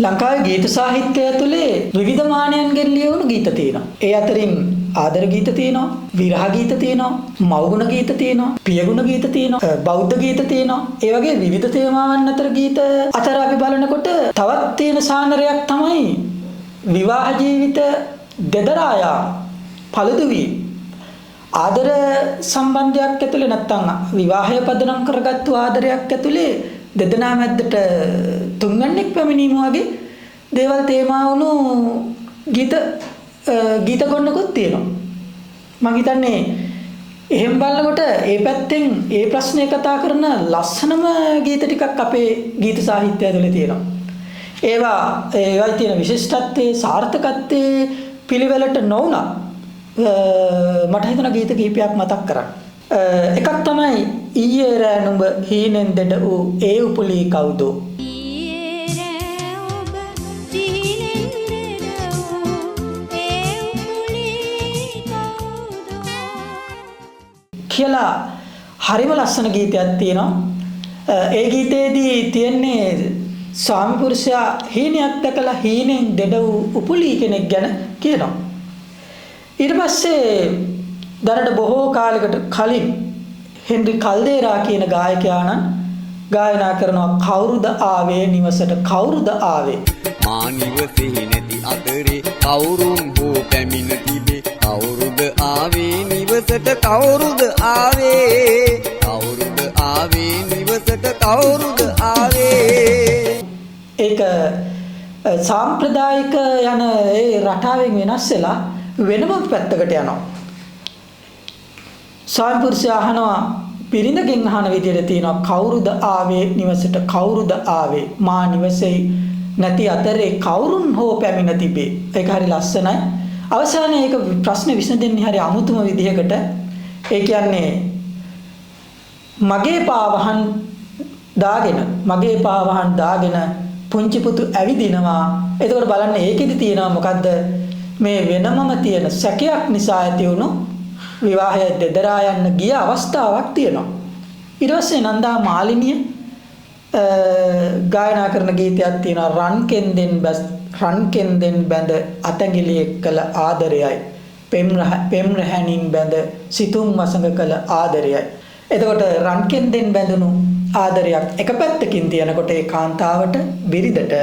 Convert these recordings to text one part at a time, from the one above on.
ලංකාවේ ගීත සාහිත්‍යය ඇතුලේ විවිධ මානයන්ගෙන් ලියවුණු ගීත තියෙනවා. ඒ අතරින් ආදර ගීත තියෙනවා, විරහ ගීත තියෙනවා, මව්ගුණ ගීත තියෙනවා, පියගුණ ගීත තියෙනවා, බෞද්ධ ගීත තියෙනවා. ඒ වගේ විවිධ තේමාවන් අතර ගීත අතර අපි බලනකොට තවත් තියෙන සානරයක් තමයි විවාහ ජීවිත දෙදරා යාම, පළුදු වීම. ආදර සම්බන්ධයක් ඇතුලේ නැත්තම් විවාහය පදනම් කරගත්තු ආදරයක් ඇතුලේ දෙදෙනා මැද්දට තුන්වැන්නෙක් පැමිණීම වගේ දේවල් තේමා වුණු ගීත ගොන්නකුත් තියෙනවා. මම හිතන්නේ එහෙම බලනකොට ඒ පැත්තෙන් ඒ ප්‍රශ්නේ කතා කරන ලස්සනම ගීත ටිකක් අපේ ගීත සාහිත්‍යය ඇතුලේ තියෙනවා. ඒවා තියෙන විශිෂ්ටත්වයේ සාර්ථකත්වයේ පිළිවෙලට නොවුණා මට හිතෙන ගීත කිහිපයක් මතක් කරන්න. එකක් තමයි ඊයේ රෑ නුඹ හීනෙන් දෙඩ වූ ඒ උපුලී කවුදෝ කියලා හරිම ලස්සන ගීතයක් තියෙනවා. ඒ ගීතේදී තියෙන්නේ ස්වාමි පුරුෂයා හීනයක් දැකලා හීනෙන් දෙඩ වූ උපුලී කෙනෙක් ගැන කියනවා. ඊට පස්සේ දැනට බොහෝ කාලයකට කලින් හෙන්රි කල්දේරා කියන ගායකයාණන් ගායනා කරනවා කවුරුද ආවේ නිවසට කවුරුද ආවේ මා නිවසේ නැති අතරේ කවුරුන් හෝ පැමිණ තිබේ කවුරුද ආවේ නිවසට කවුරුද ආවේ කවුරුද ආවේ නිවසට කවුරුද ආවේ ඒක සාම්ප්‍රදායික යන ඒ රටාවෙන් වෙනස් වෙලා වෙනම පැත්තකට යනවා. ස්වාමි පුරුෂයා අහනවා පිරිඳගෙන් අහන විදිහට තියෙනවා කවුරුද ආවේ නිවසට කවුරුද ආවේ මා නිවසේ නැති අතරේ කවුරුන් හෝ පැමිණ තිබේ. ඒක හරි ලස්සනයි. අවසානයේ ඒක ප්‍රශ්නේ විසඳෙන්නේ හරි අමුතුම විදිහකට. ඒ කියන්නේ මගේ පාවහන් දාගෙන පුංචි පුතු ඇවිදිනවා. එතකොට බලන්න ඒකෙදි තියෙනවා මොකද්ද මේ වෙනමම තියෙන සැකයක් නිසා ඇති වුණු විවාහය දෙදරා යන්න ගිය අවස්ථාවක් තියෙනවා. ඊට පස්සේ නන්දා මාලිනිය ගායනා කරන ගීතයක් තියෙනවා රන් කෙන්දෙන් බැඳ අතැඟිලි එක්කල ආදරයයි පෙම් රැහැණින් බැඳ සිතුම් වසඟ කළ ආදරයයි. එතකොට රන් කෙන්දෙන් බැඳුණු ආදරයක් එක පැත්තකින් තියනකොට ඒ කාන්තාවට බිරිඳට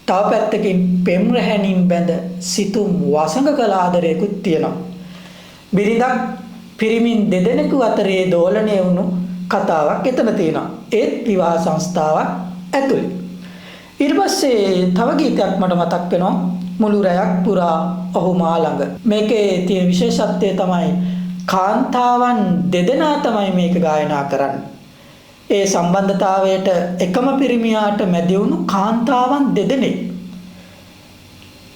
තව පැත්තකින් පෙම් රැහැණින් බැඳ සිතුම් වසඟ කළ ආදරයකුත් තියෙනවා. බිරිඳක් පිරිමින් දෙදෙනෙකු අතරේ දෝලණය වුණු කතාවක් එතන තියෙනවා. ඒත් විවාහ සංස්ථාවක් ඇතුළේ. ඊට පස්සේ තව ගීතයක් මට මතක් වෙනවා මුළු රැයක් පුරා ඔහු මා ළඟ. මේකේ තියෙන විශේෂත්වය තමයි කාන්තාවන් දෙදෙනා තමයි මේක ගායනා කරන්නේ. ඒ සම්බන්ධතාවයට එකම පිරිමියාට මැදි වුණු කාන්තාවන් දෙදෙනෙක්.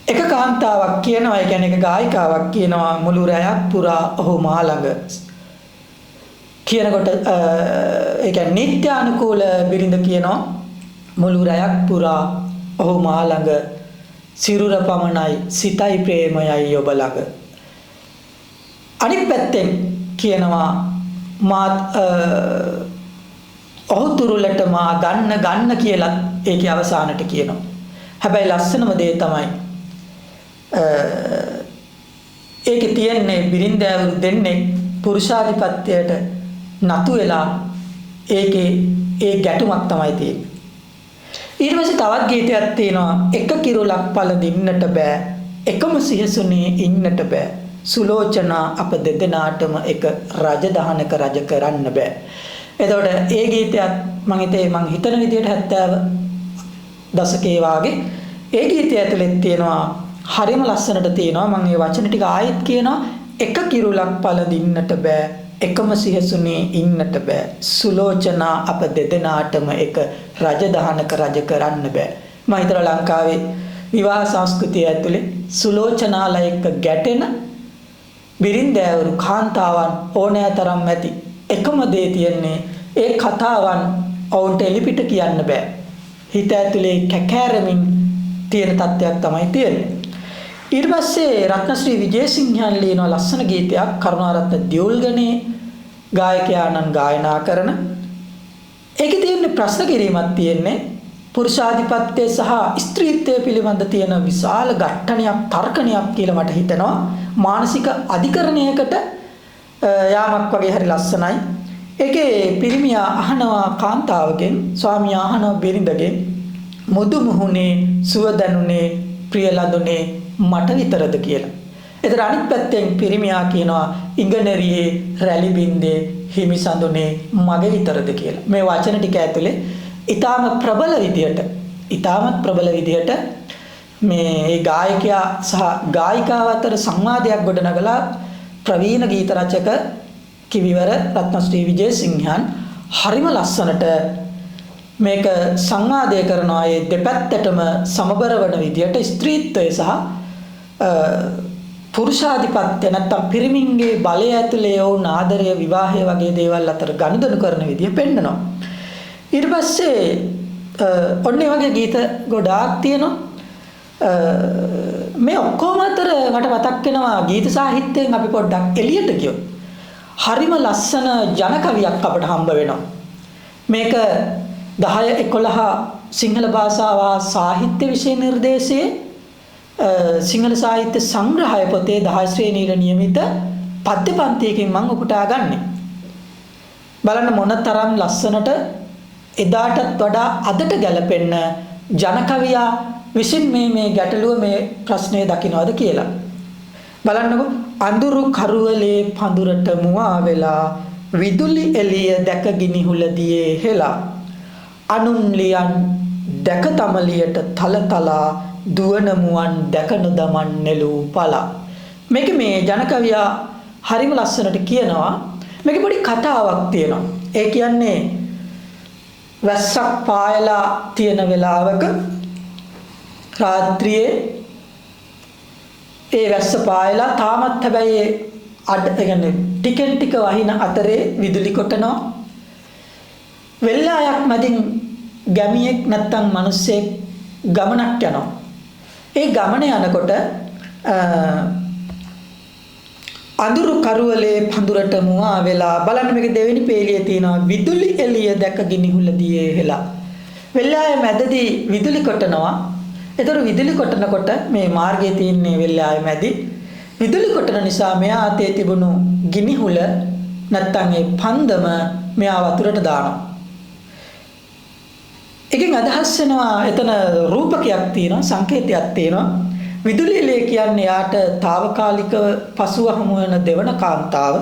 එක කාන්තාවක් කියනවා ඒ කියන්නේ එක ගායිකාවක් කියනවා මුළු රැයක් පුරා ඔහු මා ළඟ කියනකොට ඒ කියන්නේ නිත්‍යානුකූල බිරිඳ කියනවා මුළු රැයක් පුරා ඔහු මා ළඟ සිරුර පමණයි සිතයි ප්‍රේමයයි ඔබ ළඟ. අනිත් පැත්තෙන් කියනවා මා ඔහු තුරුලට මා ගන්න කියලා ඒකේ අවසානට කියනවා. හැබැයි ලස්සනම දේ තමයි ඒකේ තියෙන්නේ බිරින්දෑවරු දෙන්නේ පුරුෂාධිපත්‍යයට නතු වෙලා ඒකේ ඒ ගැටුමක් තමයි තියෙන්නේ. ඊට පස්සේ තවත් ගීතයක් තියෙනවා එක කිරුලක් පළඳින්නට බෑ එකම සිහසුනේ ඉන්නට බෑ සුලෝචනා අප දෙදෙනාටම එක රජදහනක රජ කරන්න බෑ. එතකොට ඒ ගීතයත් මම හිතන විදිහට 70 දශකයේ වාගේ ඒ ගීතය ඇතුළේ තියෙනවා හරිම ලස්සනට තියෙනවා. මම මේ වචන ටික ආයෙත් කියනවා එක කිරුලක් පළඳින්නට බෑ එකම සිහසුනේ ඉන්නට බෑ සුලෝචනා අප දෙදෙනාටම එක රජදහනක රජ කරන්න බෑ. මම හිතනවා ලංකාවේ විවාහ සංස්කෘතිය ඇතුලේ සුලෝචනාලා එක්ක ගැටෙන බිරින්දෑවරු කාන්තාවන් ඕනෑතරම් ඇති. එකම දේ තියන්නේ ඒ කතාවන් ඔවුන්ට එලිපිට කියන්න බෑ. හිත ඇතුලේ කැකෑරමින් තියෙන තත්ත්වයක් තමයි තියෙන්නේ. ඊට පස්සේ රත්නශ්‍රී විජේසිංහන් ලියන ලස්සන ගීතයක් කරුණාරත්න දියුල්ගනේ ගායකයාණන් ගායනා කරන. ඒකේ තියෙන ප්‍රශ්න කිරීමක් තියෙන්නේ පුරුෂාධිපත්‍යය සහ ස්ත්‍රීත්වය පිළිබඳ තියෙන විශාල ඝට්ටනයක් තර්කණයක් කියලා මට හිතෙනවා. මානසික අධිකරණයකට යාමක් වගේ හරි ලස්සනයි. ඒකේ පිරිමියා අහනවා කාන්තාවගෙන්, ස්වාමියා අහනවා බිරිඳගෙන්, මුදු මුහුණේ සුව දැනුනේ ප්‍රිය ලඳුනේ මට විතරද කියලා. එතන අනිත් පැත්තෙන් පිරිමියා කියනවා ඉංගනරියේ රැලි බින්දේ හිමි සඳුනේ මගේ විතරද කියලා. මේ වචන ටික ඇතුලේ ඊටාම ප්‍රබල විදියට මේ ගායකයා සහ ගායිකාව අතර සංවාදයක් ගොඩනගලා ප්‍රවීණ ගීත රචක කිවිවර රත්නශ්‍රී විජේසිංහන් හරිම ලස්සනට මේක සංවාදය කරනවා. ඒ දෙපැත්තටම සමබර වන විදියට ස්ත්‍රීත්වය සහ පුරුෂාධිපත්‍ය නැත්තම් පිරිමින්ගේ බලය ඇතුලේ වුණ ආදරය විවාහය වගේ දේවල් අතර ගනුදෙනු කරන විදිය පෙන්නනවා. ඊට පස්සේ ඔන්නේ වගේ ගීත ගොඩාක් තියෙනවා. මේ ඔක්කොම අතර මට මතක් වෙනවා ගීත සාහිත්‍යයෙන් අපි පොඩ්ඩක් එළියට ගියොත් හරිම ලස්සන ජන කවියක් අපට හම්බ වෙනවා. මේක 10-11 සිංහල භාෂාව සාහිත්‍ය විෂය නිර්දේශයේ සිංහල සාහිත්‍ය සංග්‍රහය පොතේ 10 ශ්‍රේණියට නියමිත පද්‍ය පන්තියකින් මම උපුටා ගන්නෙ. බලන්න මොනතරම් ලස්සනට එදාටත් වඩා අදට ගැලපෙන්න ජන කවියා විසින් මේ ගැටලුව මේ ප්‍රශ්නය දකින්නවද කියලා. බලන්නකෝ. අඳුරු කරුවලේ පඳුරට මුවා වෙලා විදුලි එළිය දැක ගිනිහුල දියේ හෙලා අනුන් ලියන් දැක තමලියට තලතලා දුවන මුවන් දැක නොදමන් නෙළූ පලා. මේක මේ ජන කවියා හරිම ලස්සනට කියනවා. මේක පොඩි කතාවක් තියෙනවා. ඒ කියන්නේ වැස්සක් පායලා තියෙන වෙලාවක රාත්‍රියේ ඒ වැස්ස පායලා තාමත් හැබැයි කියන්නේ ටිකෙන් ටික වහින අතරේ විදුලි කොටනවා. වෙල්ලායක් මැදින් ගැමියෙක් නැත්තම් මිනිස්සෙක් ගමනක් යනවා. ඒ ගමන යනකොට අඳුරු කරුවලේ පඳුරට මුවා වෙලා බලන්න මේක දෙවෙනි පේලියේ තියෙනවා විදුලි එළිය දැක ගිනිහුල දියේ හෙලා. වෙල්ලාය මැදදී විදුලි කොටනවා. ඒතර විදුලි කොටනකොට මේ මාර්ගයේ තියෙන වෙල්ලාය මැදි විදුලි කොටන නිසා මෙයා අතේ තිබුණු ගිනිහුල නැත්තම් ඒ පන්දම මෙයා වතුරට දානවා. එකෙන් අදහස් වෙනවා එතන රූපකයක් තියෙනවා සංකේතයක් තියෙනවා. විදුලි එළිය කියන්නේ යාට తాවකාලිකව පසුව හමු වෙන දෙවන කාන්තාව.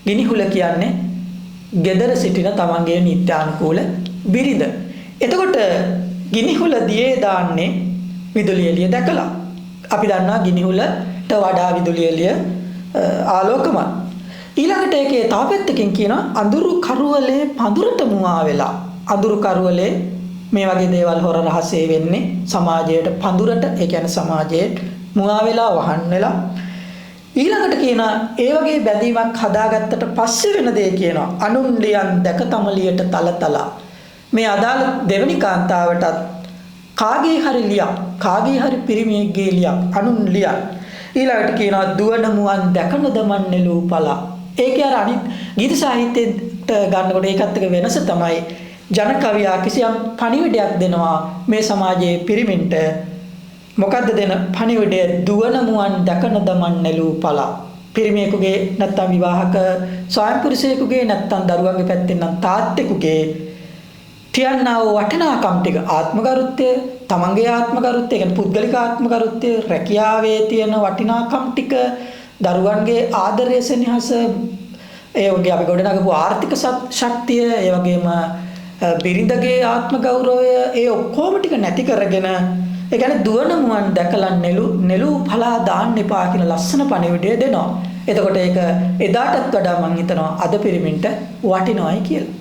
ගිනිහුල කියන්නේ gedara සිටින තමන්ගේ නිත්‍යානුකූල බිරිඳ. එතකොට ගිනිහුල දියේ දාන්නේ විදුලි එළිය දැකලා. අපි දන්නවා ගිනිහුලට වඩා විදුලි එළිය ආලෝකමත්. ඊළඟට ඒකේ තව පැත්තකින් කියනවා අඳුරු කරුවලේ පඳුරට මුවා වෙලා. අඳුරු කරුවලේ මේ වගේ දේවල් හොර රහසේ වෙන්නේ සමාජයට පඳුරට, ඒ කියන්නේ සමාජයට මුවා වෙලා වහන් වෙලා. ඊළඟට කියනවා ඒ වගේ බැඳීමක් හදාගත්තට පස්සේ වෙන දේ කියනවා අනුන් ලියන් දැක තමලියට තලතලා. මේ අදාළ දෙවනි කාන්තාවටත් කාගේ හරි ලියක්, කාගේ හරි පිරිමියෙක්ගේ ලියක් අනුන් ලියක්. ඊළඟට කියනවා දුවන මුවන් දැක නොදමන් නෙළූ පලා. ඒක අර අනිත් ගීත සාහිත්‍යයට ගන්නකොට ඒකත් එක වෙනස තමයි ජන කවියා කිසියම් පණිවිඩයක් දෙනවා මේ සමාජයේ පිරිමින්ට. මොකද්ද දෙන පණිවිඩය? දුවන මුවන් දැක නොදමන් නෙළූ පලා. පිරිමියෙකුගේ නැත්තම් විවාහක ස්වාමි පුරුෂයෙකුගේ නැත්තම් දරුවන්ගේ පැත්තෙන් නම් තාත්තෙකුගේ තියන්නා වූ වටිනාකම් ටික ආත්මගරුත්වය, තමන්ගේ ආත්මගරුත්වය, කියන්නේ පුද්ගලික ආත්මගරුත්වය, රැකියාවේ තියෙන වටිනාකම් ටික, දරුවන්ගේ ආදරය සෙනෙහස, ඒ වගේ අපි ගොඩනගපු ආර්ථික ශක්තිය, ඒ වගේම බිරිඳගේ ආත්ම ගෞරවය, ඒ ඔක්කොම ටික නැති කරගෙන ඒ කියන්නේ දුවන මුවන් දැකලා නෙළු පලා දාන්න එපා කියන ලස්සන පණිවිඩය දෙනවා. එතකොට ඒක එදාටත් වඩා මම හිතනවා අද පිරිමින්ට වටිනවයි කියලා.